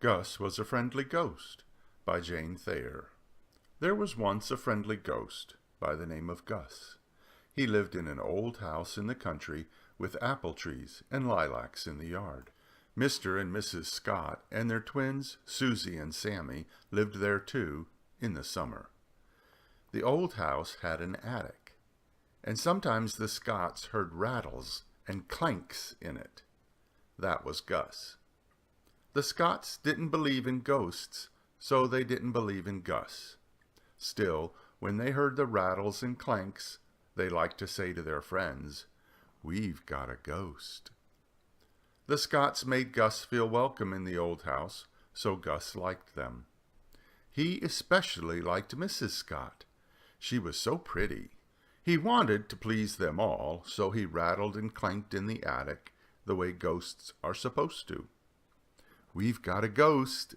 Gus Was a Friendly Ghost by Jane Thayer. There was once a friendly ghost by the name of Gus. He lived in an old house in the country with apple trees and lilacs in the yard. Mr. and Mrs. Scott and their twins, Susie and Sammy, lived there too in the summer. The old house had an attic, and sometimes the Scotts heard rattles and clanks in it. That was Gus. The Scotts didn't believe in ghosts, so they didn't believe in Gus. Still, when they heard the rattles and clanks, they liked to say to their friends, "We've got a ghost." The Scotts made Gus feel welcome in the old house, so Gus liked them. He especially liked Mrs. Scott. She was so pretty. He wanted to please them all, so he rattled and clanked in the attic the way ghosts are supposed to. "We've got a ghost,"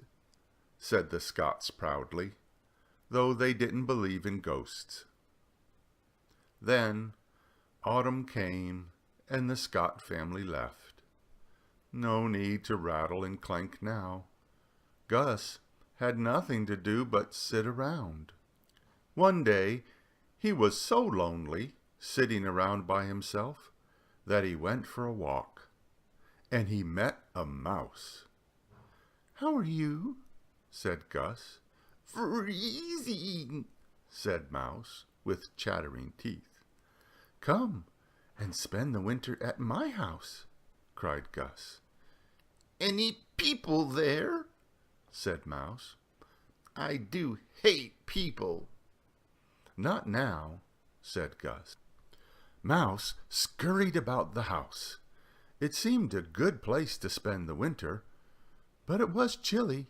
said the Scotts proudly, though they didn't believe in ghosts. Then autumn came, and the Scott family left. No need to rattle and clank now. Gus had nothing to do but sit around. One day he was so lonely, sitting around by himself, that he went for a walk, and he met a mouse. "How are you?" said Gus. "Freezing," said Mouse, with chattering teeth. "Come and spend the winter at my house," cried Gus. "Any people there?" said Mouse. "I do hate people." "Not now," said Gus. Mouse scurried about the house. It seemed a good place to spend the winter, but it was chilly.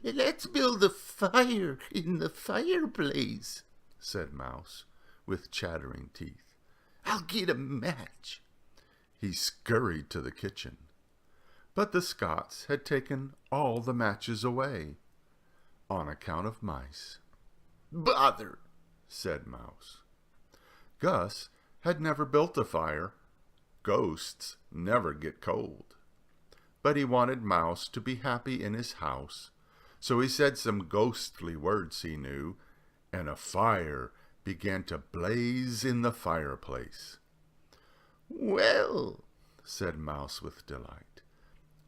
"Let's build a fire in the fireplace," said Mouse, with chattering teeth. "I'll get a match." He scurried to the kitchen, but the Scotts had taken all the matches away, on account of mice. "Bother," said Mouse. Gus had never built a fire. Ghosts never get cold. But he wanted Mouse to be happy in his house, so he said some ghostly words he knew, and a fire began to blaze in the fireplace. "Well," said Mouse with delight,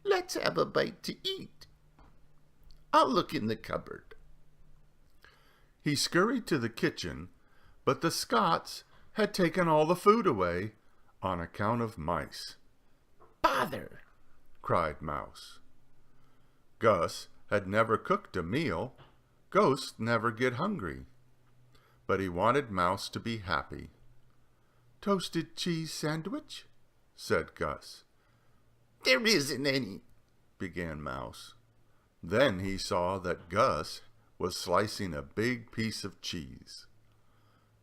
"let's have a bite to eat. I'll look in the cupboard." He scurried to the kitchen, but the Scotts had taken all the food away on account of mice. "Bother!" cried Mouse. Gus had never cooked a meal. Ghosts never get hungry. But he wanted Mouse to be happy. "Toasted cheese sandwich?" said Gus. "There isn't any," began Mouse. Then he saw that Gus was slicing a big piece of cheese.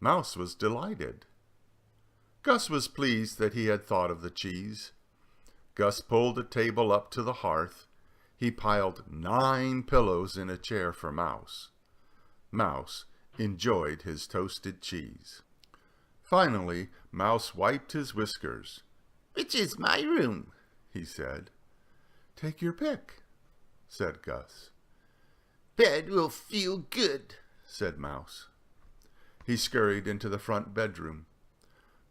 Mouse was delighted. Gus was pleased that he had thought of the cheese. Gus pulled a table up to the hearth. He piled 9 pillows in a chair for Mouse. Mouse enjoyed his toasted cheese. Finally, Mouse wiped his whiskers. "Which is my room?" he said. "Take your pick," said Gus. "Bed will feel good," said Mouse. He scurried into the front bedroom,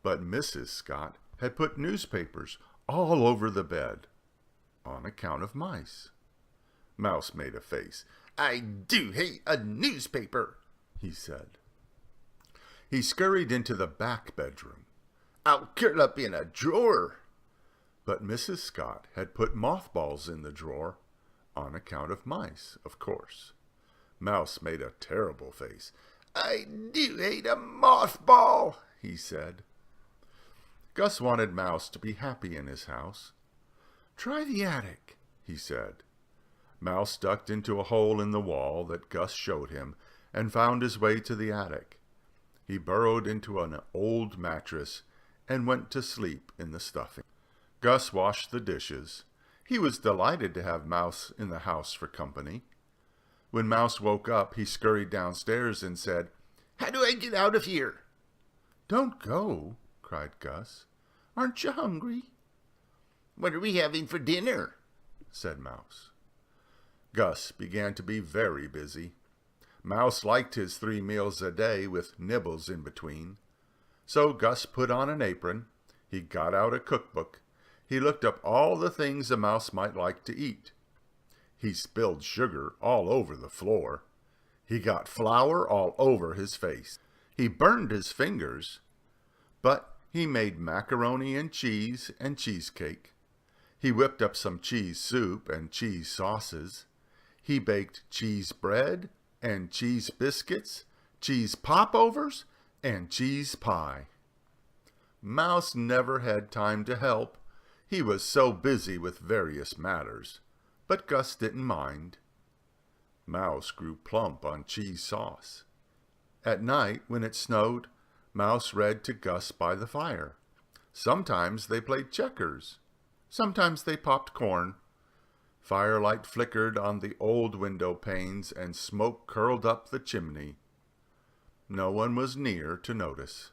but Mrs. Scott had put newspapers all over the bed, on account of mice. Mouse made a face. "I do hate a newspaper," he said. He scurried into the back bedroom. "I'll curl up in a drawer." But Mrs. Scott had put mothballs in the drawer, on account of mice, of course. Mouse made a terrible face. "I do hate a mothball," he said. Gus wanted Mouse to be happy in his house. "Try the attic," he said. Mouse ducked into a hole in the wall that Gus showed him and found his way to the attic. He burrowed into an old mattress and went to sleep in the stuffing. Gus washed the dishes. He was delighted to have Mouse in the house for company. When Mouse woke up, he scurried downstairs and said, "How do I get out of here?" "Don't go," cried Gus. "Aren't you hungry?" "What are we having for dinner?" said Mouse. Gus began to be very busy. Mouse liked his 3 meals a day with nibbles in between. So Gus put on an apron. He got out a cookbook. He looked up all the things a mouse might like to eat. He spilled sugar all over the floor. He got flour all over his face. He burned his fingers, but he made macaroni and cheesecake. He whipped up some cheese soup and cheese sauces. He baked cheese bread and cheese biscuits, cheese popovers, and cheese pie. Mouse never had time to help. He was so busy with various matters, but Gus didn't mind. Mouse grew plump on cheese sauce. At night, when it snowed, Mouse read to Gus by the fire. Sometimes they played checkers. Sometimes they popped corn. Firelight flickered on the old window panes and smoke curled up the chimney. No one was near to notice.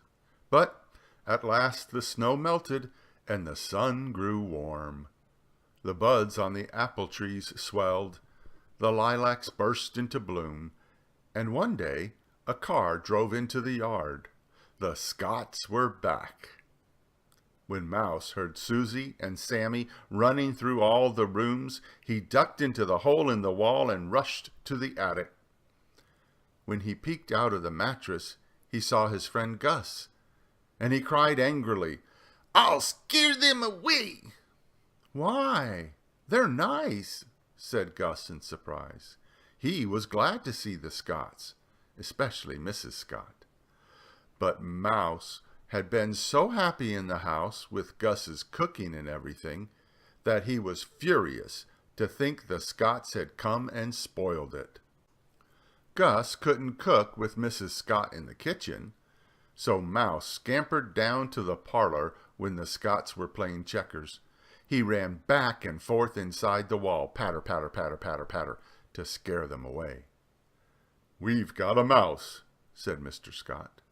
But at last the snow melted and the sun grew warm. The buds on the apple trees swelled. The lilacs burst into bloom. And one day a car drove into the yard. The Scotts were back. When Mouse heard Susie and Sammy running through all the rooms, he ducked into the hole in the wall and rushed to the attic. When he peeked out of the mattress, he saw his friend Gus, and he cried angrily, "I'll scare them away!" "Why? They're nice," said Gus in surprise. He was glad to see the Scotts, especially Mrs. Scott. But Mouse had been so happy in the house with Gus's cooking and everything that he was furious to think the Scotts had come and spoiled it. Gus couldn't cook with Mrs. Scott in the kitchen, so Mouse scampered down to the parlor when the Scotts were playing checkers. He ran back and forth inside the wall, patter, patter, patter, patter, patter, to scare them away. "We've got a mouse," said Mr. Scott.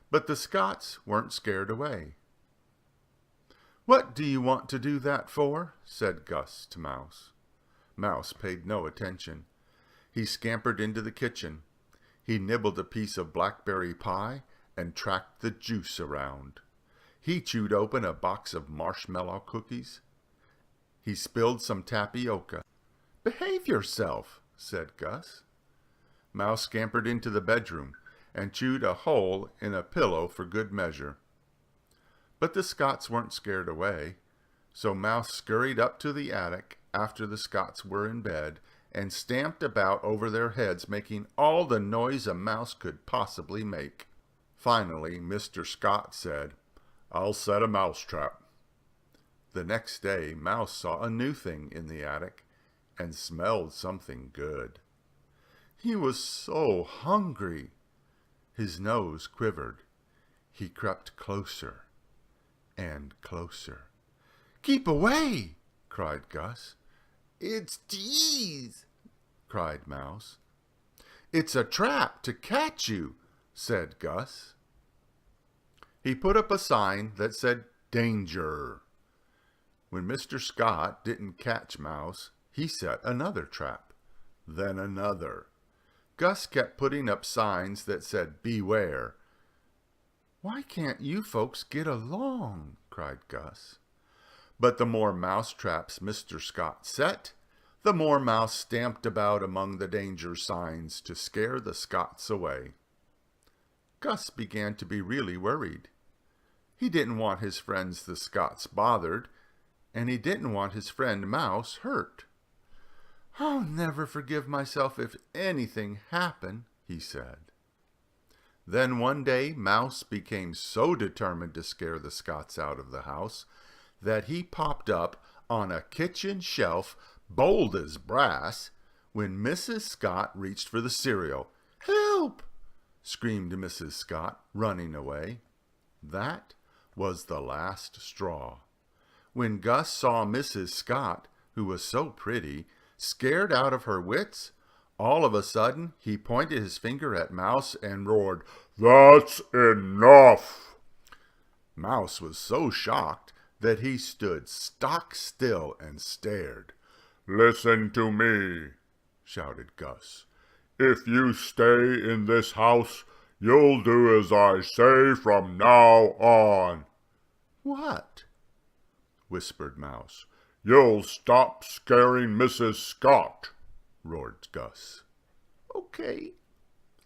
But the Scotts weren't scared away. "What do you want to do that for?" said Gus to Mouse. Mouse paid no attention. He scampered into the kitchen. He nibbled a piece of blackberry pie and tracked the juice around. He chewed open a box of marshmallow cookies. He spilled some tapioca. "Behave yourself," said Gus. Mouse scampered into the bedroom and chewed a hole in a pillow for good measure. But the Scotts weren't scared away, so Mouse scurried up to the attic after the Scotts were in bed and stamped about over their heads, making all the noise a mouse could possibly make. Finally, Mr. Scott said, "I'll set a mousetrap." The next day, Mouse saw a new thing in the attic and smelled something good. He was so hungry. His nose quivered. He crept closer and closer. "Keep away!" cried Gus. "It's cheese!" cried Mouse. "It's a trap to catch you," said Gus. He put up a sign that said "Danger." When Mr. Scott didn't catch Mouse, he set another trap, then another. Gus kept putting up signs that said "Beware." "Why can't you folks get along?" cried Gus. But the more mouse traps Mr. Scott set, the more Mouse stamped about among the danger signs to scare the Scotts away. Gus began to be really worried. He didn't want his friends the Scotts bothered, and he didn't want his friend Mouse hurt. "I'll never forgive myself if anything happened," he said. Then one day Mouse became so determined to scare the Scotts out of the house that he popped up on a kitchen shelf, bold as brass, when Mrs. Scott reached for the cereal. "Help!" screamed Mrs. Scott, running away. That was the last straw. When Gus saw Mrs. Scott, who was so pretty, scared out of her wits, all of a sudden he pointed his finger at Mouse and roared, "That's enough!" Mouse was so shocked that he stood stock still and stared. "Listen to me," shouted Gus. "If you stay in this house, you'll do as I say from now on." "What?" whispered Mouse. "You'll stop scaring Mrs. Scott," roared Gus. "Okay,"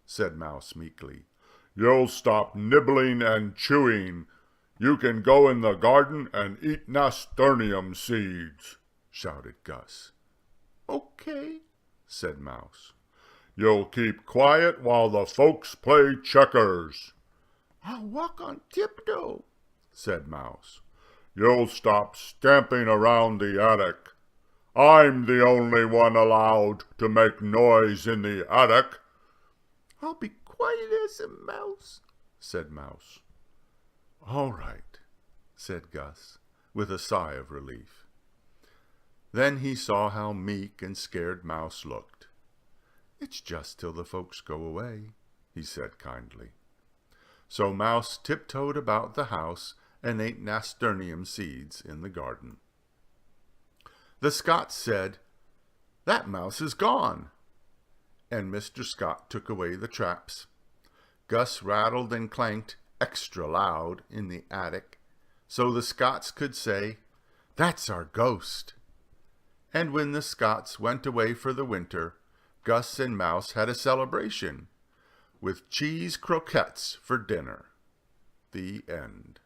said Mouse meekly. "You'll stop nibbling and chewing. You can go in the garden and eat nasturtium seeds," shouted Gus. "Okay," said Mouse. "You'll keep quiet while the folks play checkers." "I'll walk on tiptoe," said Mouse. "You'll stop stamping around the attic. I'm the only one allowed to make noise in the attic." "I'll be quiet as a mouse," said Mouse. "All right," said Gus, with a sigh of relief. Then he saw how meek and scared Mouse looked. "It's just till the folks go away," he said kindly. So Mouse tiptoed about the house and ate nasturtium seeds in the garden. The Scotts said, "That mouse is gone," and Mr. Scott took away the traps. Gus rattled and clanked extra loud in the attic, so the Scotts could say, "That's our ghost." And when the Scotts went away for the winter, Gus and Mouse had a celebration, with cheese croquettes for dinner. The end.